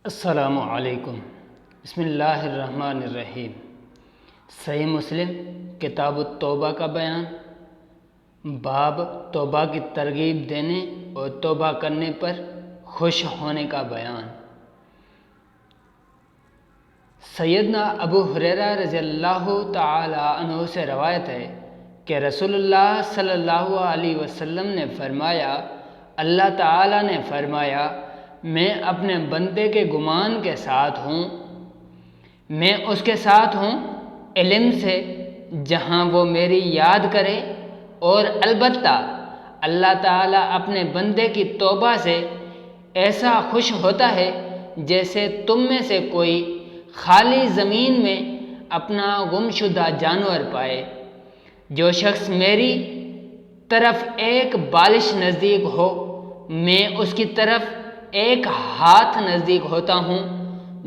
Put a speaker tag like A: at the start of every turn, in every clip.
A: السلام علیکم۔ بسم اللہ الرحمن الرحیم۔ صحیح مسلم کتاب التوبہ کا بیان، باب توبہ کی ترغیب دینے اور توبہ کرنے پر خوش ہونے کا بیان۔ سیدنا ابو ہریرہ رضی اللہ تعالی عنہ سے روایت ہے کہ رسول اللہ صلی اللہ علیہ وسلم نے فرمایا، اللہ تعالی نے فرمایا، میں اپنے بندے کے گمان کے ساتھ ہوں، میں اس کے ساتھ ہوں علم سے جہاں وہ میری یاد کرے، اور البتہ اللہ تعالیٰ اپنے بندے کی توبہ سے ایسا خوش ہوتا ہے جیسے تم میں سے کوئی خالی زمین میں اپنا گمشدہ جانور پائے۔ جو شخص میری طرف ایک بالش نزدیک ہو، میں اس کی طرف ایک ہاتھ نزدیک ہوتا ہوں،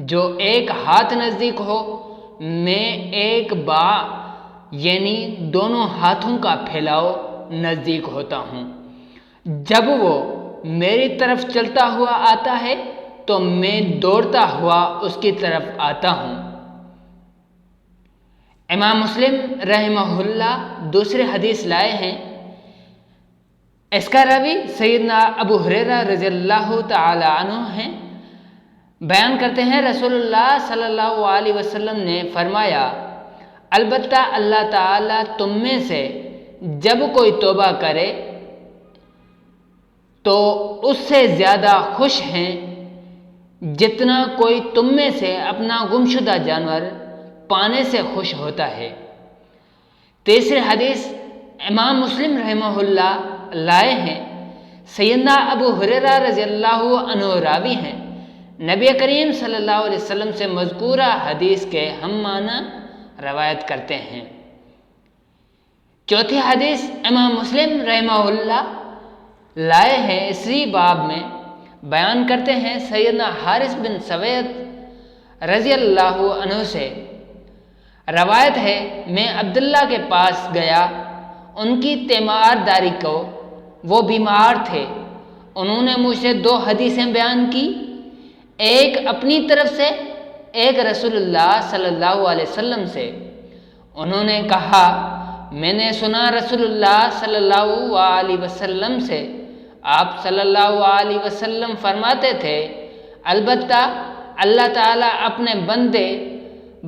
A: جو ایک ہاتھ نزدیک ہو، میں ایک با یعنی دونوں ہاتھوں کا پھیلاؤ نزدیک ہوتا ہوں۔ جب وہ میری طرف چلتا ہوا آتا ہے تو میں دوڑتا ہوا اس کی طرف آتا ہوں۔ امام مسلم رحمہ اللہ دوسری حدیث لائے ہیں۔ اس کا راوی سیدنا ابو ہریرہ رضی اللہ تعالی عنہ ہیں۔ بیان کرتے ہیں رسول اللہ صلی اللہ علیہ وسلم نے فرمایا، البتہ اللہ تعالیٰ تم میں سے جب کوئی توبہ کرے تو اس سے زیادہ خوش ہیں جتنا کوئی تم میں سے اپنا گمشدہ جانور پانے سے خوش ہوتا ہے۔ تیسری حدیث امام مسلم رحمہ اللہ لائے ہیں۔ سیدنا ابو ہریرہ رضی اللہ عنہ راوی ہیں۔ نبی کریم صلی اللہ علیہ وسلم سے مذکورہ حدیث کے ہم معنی روایت کرتے ہیں۔ چوتھی حدیث امام مسلم رحمہ اللہ لائے ہیں، اسی باب میں بیان کرتے ہیں سیدنا حارث بن سوید رضی اللہ عنہ سے روایت ہے، میں عبداللہ کے پاس گیا، ان کی تیمار داری کو، وہ بیمار تھے۔ انہوں نے مجھ سے دو حدیثیں بیان کی، ایک اپنی طرف سے، ایک رسول اللہ صلی اللہ علیہ وسلم سے۔ انہوں نے کہا، میں نے سنا رسول اللہ صلی اللہ علیہ وسلم سے، آپ صلی اللہ علیہ وسلم فرماتے تھے، البتہ اللہ تعالیٰ اپنے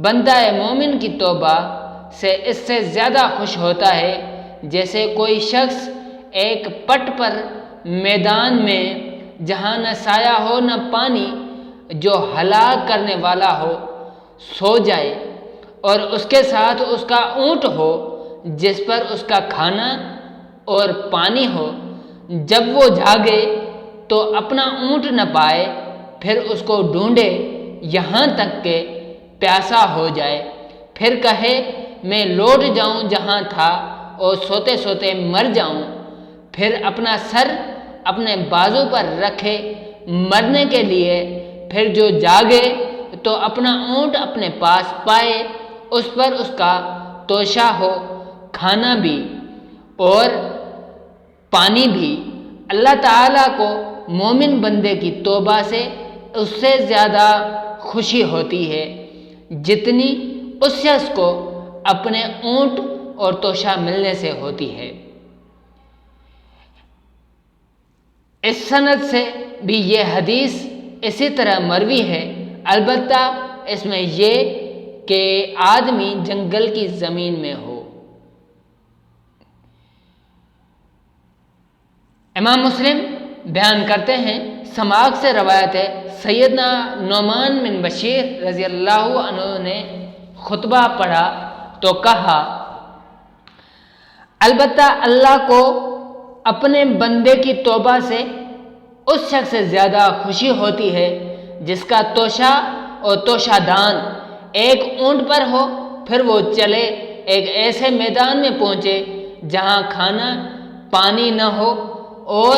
A: بندہ مومن کی توبہ سے اس سے زیادہ خوش ہوتا ہے جیسے کوئی شخص ایک پٹ پر میدان میں جہاں نہ سایہ ہو نہ پانی، جو ہلاک کرنے والا ہو، سو جائے، اور اس کے ساتھ اس کا اونٹ ہو جس پر اس کا کھانا اور پانی ہو۔ جب وہ جاگے تو اپنا اونٹ نہ پائے، پھر اس کو ڈھونڈے یہاں تک کہ پیاسا ہو جائے، پھر کہے میں لوٹ جاؤں جہاں تھا اور سوتے سوتے مر جاؤں، پھر اپنا سر اپنے بازو پر رکھے مرنے کے لیے، پھر جو جاگے تو اپنا اونٹ اپنے پاس پائے، اس پر اس کا توشہ ہو، کھانا بھی اور پانی بھی۔ اللہ تعالیٰ کو مومن بندے کی توبہ سے اس سے زیادہ خوشی ہوتی ہے جتنی اس شخص کو اپنے اونٹ اور توشہ ملنے سے ہوتی ہے۔ اس سند سے بھی یہ حدیث اسی طرح مروی ہے، البتہ اس میں یہ کہ آدمی جنگل کی زمین میں ہو۔ امام مسلم بیان کرتے ہیں، سماک سے روایت ہے، سیدنا نعمان بن بشیر رضی اللہ عنہ نے خطبہ پڑھا تو کہا، البتہ اللہ کو اپنے بندے کی توبہ سے اس شخص سے زیادہ خوشی ہوتی ہے جس کا توشہ اور توشہ دان ایک اونٹ پر ہو، پھر وہ چلے ایک ایسے میدان میں پہنچے جہاں کھانا پانی نہ ہو اور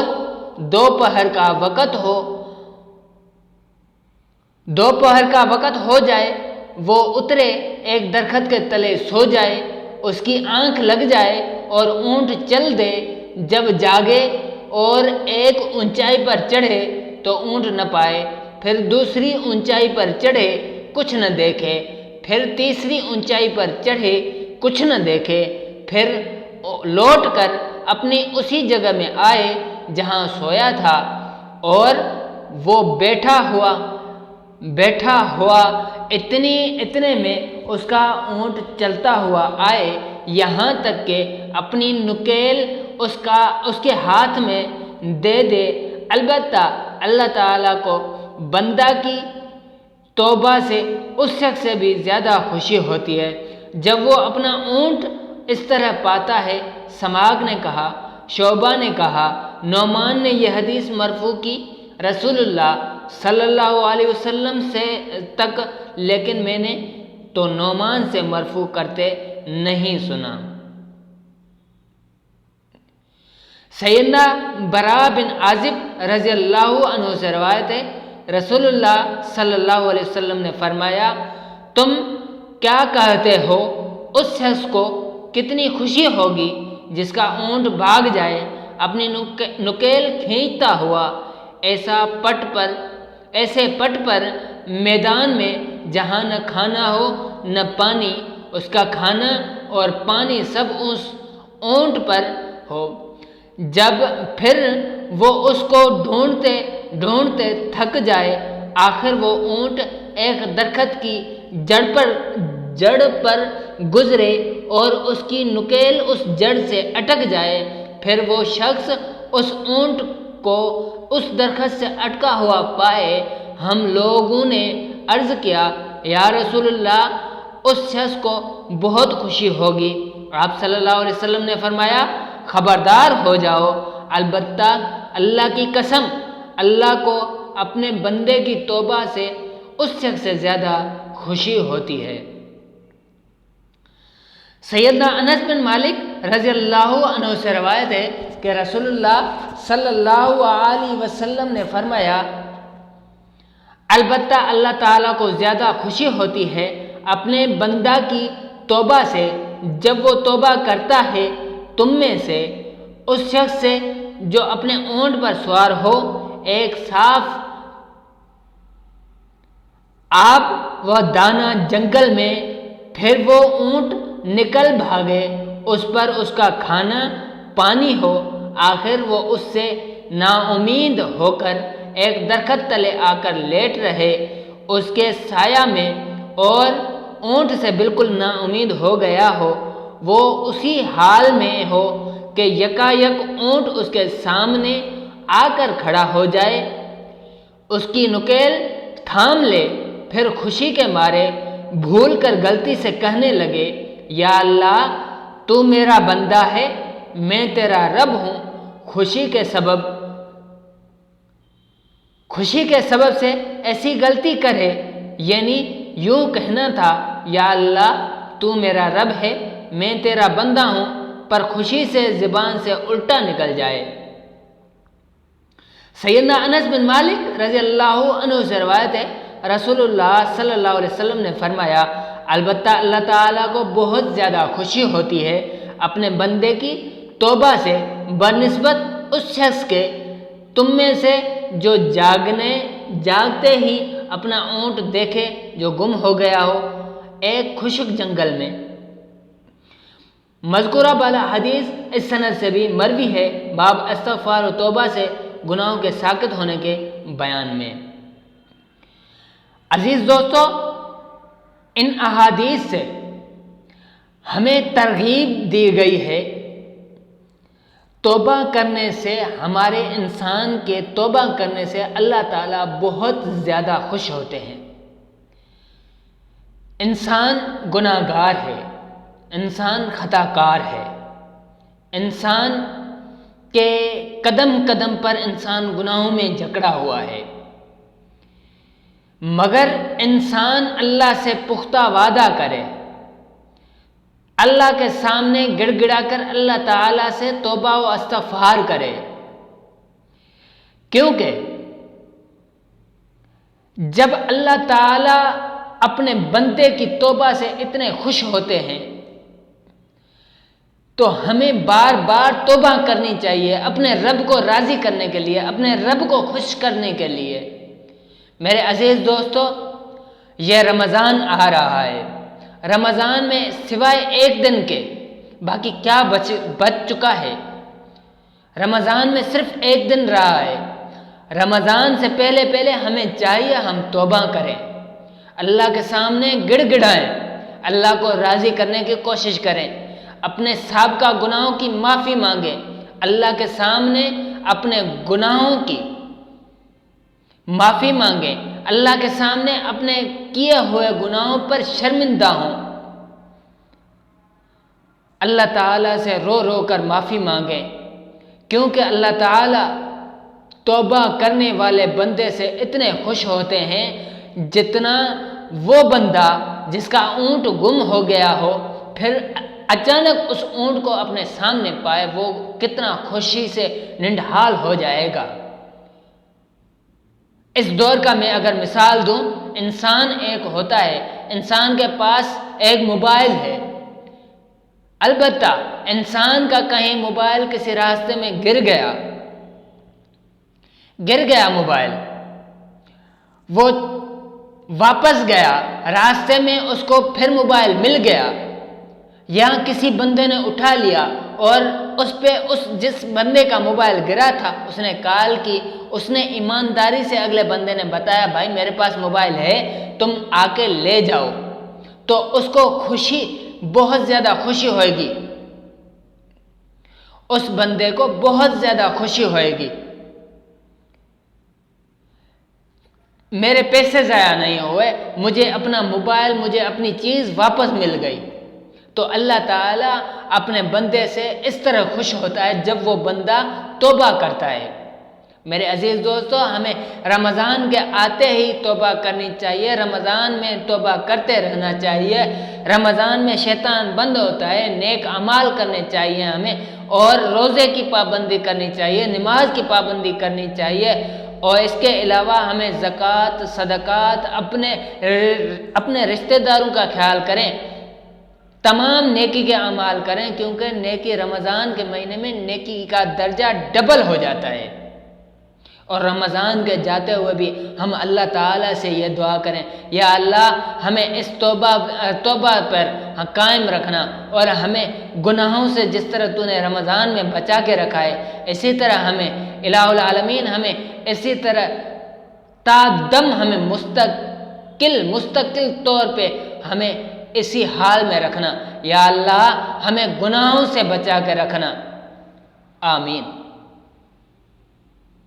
A: دوپہر کا وقت ہو جائے، وہ اترے ایک درخت کے تلے سو جائے، اس کی آنکھ لگ جائے اور اونٹ چل دے، جب جاگے اور ایک اونچائی پر چڑھے تو اونٹ نہ پائے، پھر دوسری اونچائی پر چڑھے کچھ نہ دیکھے، پھر تیسری اونچائی پر چڑھے کچھ نہ دیکھے، پھر لوٹ کر اپنی اسی جگہ میں آئے جہاں سویا تھا، اور وہ بیٹھا ہوا اتنے میں اس کا اونٹ چلتا ہوا آئے، یہاں تک کہ اپنی نکیل اس کے ہاتھ میں دے۔ البتہ اللہ تعالیٰ کو بندہ کی توبہ سے اس شخص سے بھی زیادہ خوشی ہوتی ہے جب وہ اپنا اونٹ اس طرح پاتا ہے۔ سماک نے کہا، شعبہ نے کہا، نعمان نے یہ حدیث مرفوع کی رسول اللہ صلی اللہ علیہ وسلم سے تک، لیکن میں نے تو نعمان سے مرفوع کرتے نہیں سنا۔ سیدنا برا بن عازب رضی اللہ عنہ سے روایت ہے، رسول اللہ صلی اللہ علیہ وسلم نے فرمایا، تم کیا کہتے ہو اس شخص کو کتنی خوشی ہوگی جس کا اونٹ بھاگ جائے اپنی نکیل کھینچتا ہوا ایسے پٹ پر میدان میں جہاں نہ کھانا ہو نہ پانی، اس کا کھانا اور پانی سب اس اونٹ پر ہو۔ جب پھر وہ اس کو ڈھونڈتے تھک جائے، آخر وہ اونٹ ایک درخت کی جڑ پر گزرے اور اس کی نکیل اس جڑ سے اٹک جائے، پھر وہ شخص اس اونٹ کو اس درخت سے اٹکا ہوا پائے۔ ہم لوگوں نے عرض کیا، یا رسول اللہ، اس شخص کو بہت خوشی ہوگی۔ آپ صلی اللہ علیہ وسلم نے فرمایا، خبردار ہو جاؤ، البتہ اللہ کی قسم، اللہ کو اپنے بندے کی توبہ سے اس شخص سے زیادہ خوشی ہوتی ہے۔ سیدنا انس بن مالک رضی اللہ عنہ سے روایت ہے کہ رسول اللہ صلی اللہ علیہ وسلم نے فرمایا، البتہ اللہ تعالیٰ کو زیادہ خوشی ہوتی ہے اپنے بندہ کی توبہ سے جب وہ توبہ کرتا ہے تم میں سے اس شخص سے جو اپنے اونٹ پر سوار ہو، ایک صاف آب و دانہ جنگل میں، پھر وہ اونٹ نکل بھاگے، اس پر اس کا کھانا پانی ہو، آخر وہ اس سے نا امید ہو کر ایک درخت تلے آ کر لیٹ رہے اس کے سایہ میں، اور اونٹ سے بالکل نا امید ہو گیا ہو، وہ اسی حال میں ہو کہ یکایک اونٹ اس کے سامنے آ کر کھڑا ہو جائے، اس کی نکیل تھام لے، پھر خوشی کے مارے بھول کر غلطی سے کہنے لگے، یا اللہ، تو میرا بندہ ہے، میں تیرا رب ہوں، خوشی کے سبب سے ایسی غلطی کرے، یعنی یوں کہنا تھا، یا اللہ، تو میرا رب ہے، میں تیرا بندہ ہوں، پر خوشی سے زبان سے الٹا نکل جائے۔ سیدنا انس بن مالک رضی اللہ عنہ سے روایت ہے، رسول اللہ صلی اللہ علیہ وسلم نے فرمایا، البتہ اللہ تعالیٰ کو بہت زیادہ خوشی ہوتی ہے اپنے بندے کی توبہ سے بنسبت اس شخص کے تم میں سے جو جاگتے ہی اپنا اونٹ دیکھے جو گم ہو گیا ہو ایک خشک جنگل میں۔ مذکورہ بالا حدیث اس سند سے بھی مروی ہے، باب استغفار و توبہ سے گناہوں کے ساقط ہونے کے بیان میں۔ عزیز دوستو، ان احادیث سے ہمیں ترغیب دی گئی ہے توبہ کرنے سے، ہمارے انسان کے توبہ کرنے سے اللہ تعالیٰ بہت زیادہ خوش ہوتے ہیں۔ انسان گناہ گار ہے، انسان خطا کار ہے، انسان کے قدم قدم پر انسان گناہوں میں جکڑا ہوا ہے، مگر انسان اللہ سے پختہ وعدہ کرے، اللہ کے سامنے گڑ گڑا کر اللہ تعالیٰ سے توبہ و استغفار کرے، کیونکہ جب اللہ تعالیٰ اپنے بندے کی توبہ سے اتنے خوش ہوتے ہیں تو ہمیں بار بار توبہ کرنی چاہیے اپنے رب کو راضی کرنے کے لیے، اپنے رب کو خوش کرنے کے لیے۔ میرے عزیز دوستو، یہ رمضان آ رہا ہے۔ رمضان میں سوائے ایک دن کے باقی کیا بچ چکا ہے؟ رمضان میں صرف ایک دن رہا ہے۔ رمضان سے پہلے ہمیں چاہیے ہم توبہ کریں، اللہ کے سامنے گڑ گڑائیں، اللہ کو راضی کرنے کی کوشش کریں، اپنے سابقہ گناہوں کی معافی مانگیں، اللہ کے سامنے اپنے گناہوں کی معافی مانگیں، اللہ کے سامنے اپنے کیے ہوئے گناہوں پر شرمندہ ہوں، اللہ تعالیٰ سے رو رو کر معافی مانگیں، کیونکہ اللہ تعالیٰ توبہ کرنے والے بندے سے اتنے خوش ہوتے ہیں جتنا وہ بندہ جس کا اونٹ گم ہو گیا ہو پھر اچانک اس اونٹ کو اپنے سامنے پائے، وہ کتنا خوشی سے ننڈھال ہو جائے گا۔ اس دور کا میں اگر مثال دوں، انسان ایک ہوتا ہے، انسان کے پاس ایک موبائل ہے، البتہ انسان کا کہیں موبائل کسی راستے میں گر گیا موبائل، وہ واپس گیا، راستے میں اس کو پھر موبائل مل گیا، یا کسی بندے نے اٹھا لیا اور اس جس بندے کا موبائل گرا تھا اس نے کال کی، اس نے ایمانداری سے اگلے بندے نے بتایا بھائی میرے پاس موبائل ہے تم آ کے لے جاؤ، تو اس کو بہت زیادہ خوشی ہوئے گی، اس بندے کو بہت زیادہ خوشی ہوئے گی، میرے پیسے ضائع نہیں ہوئے، مجھے اپنا موبائل، مجھے اپنی چیز واپس مل گئی۔ تو اللہ تعالیٰ اپنے بندے سے اس طرح خوش ہوتا ہے جب وہ بندہ توبہ کرتا ہے۔ میرے عزیز دوستو، ہمیں رمضان کے آتے ہی توبہ کرنی چاہیے، رمضان میں توبہ کرتے رہنا چاہیے، رمضان میں شیطان بند ہوتا ہے، نیک اعمال کرنے چاہیے ہمیں، اور روزے کی پابندی کرنی چاہیے، نماز کی پابندی کرنی چاہیے، اور اس کے علاوہ ہمیں زکوٰۃ، صدقات، اپنے رشتہ داروں کا خیال کریں، تمام نیکی کے اعمال کریں، کیونکہ نیکی رمضان کے مہینے میں نیکی کا درجہ ڈبل ہو جاتا ہے۔ اور رمضان کے جاتے ہوئے بھی ہم اللہ تعالیٰ سے یہ دعا کریں، یا اللہ ہمیں اس توبہ پر قائم رکھنا، اور ہمیں گناہوں سے جس طرح تو نے رمضان میں بچا کے رکھا ہے اسی طرح ہمیں الہ العالمین ہمیں اسی طرح تا دم ہمیں مستقل طور پہ ہمیں اسی حال میں رکھنا، یا اللہ ہمیں گناہوں سے بچا کے رکھنا، آمین۔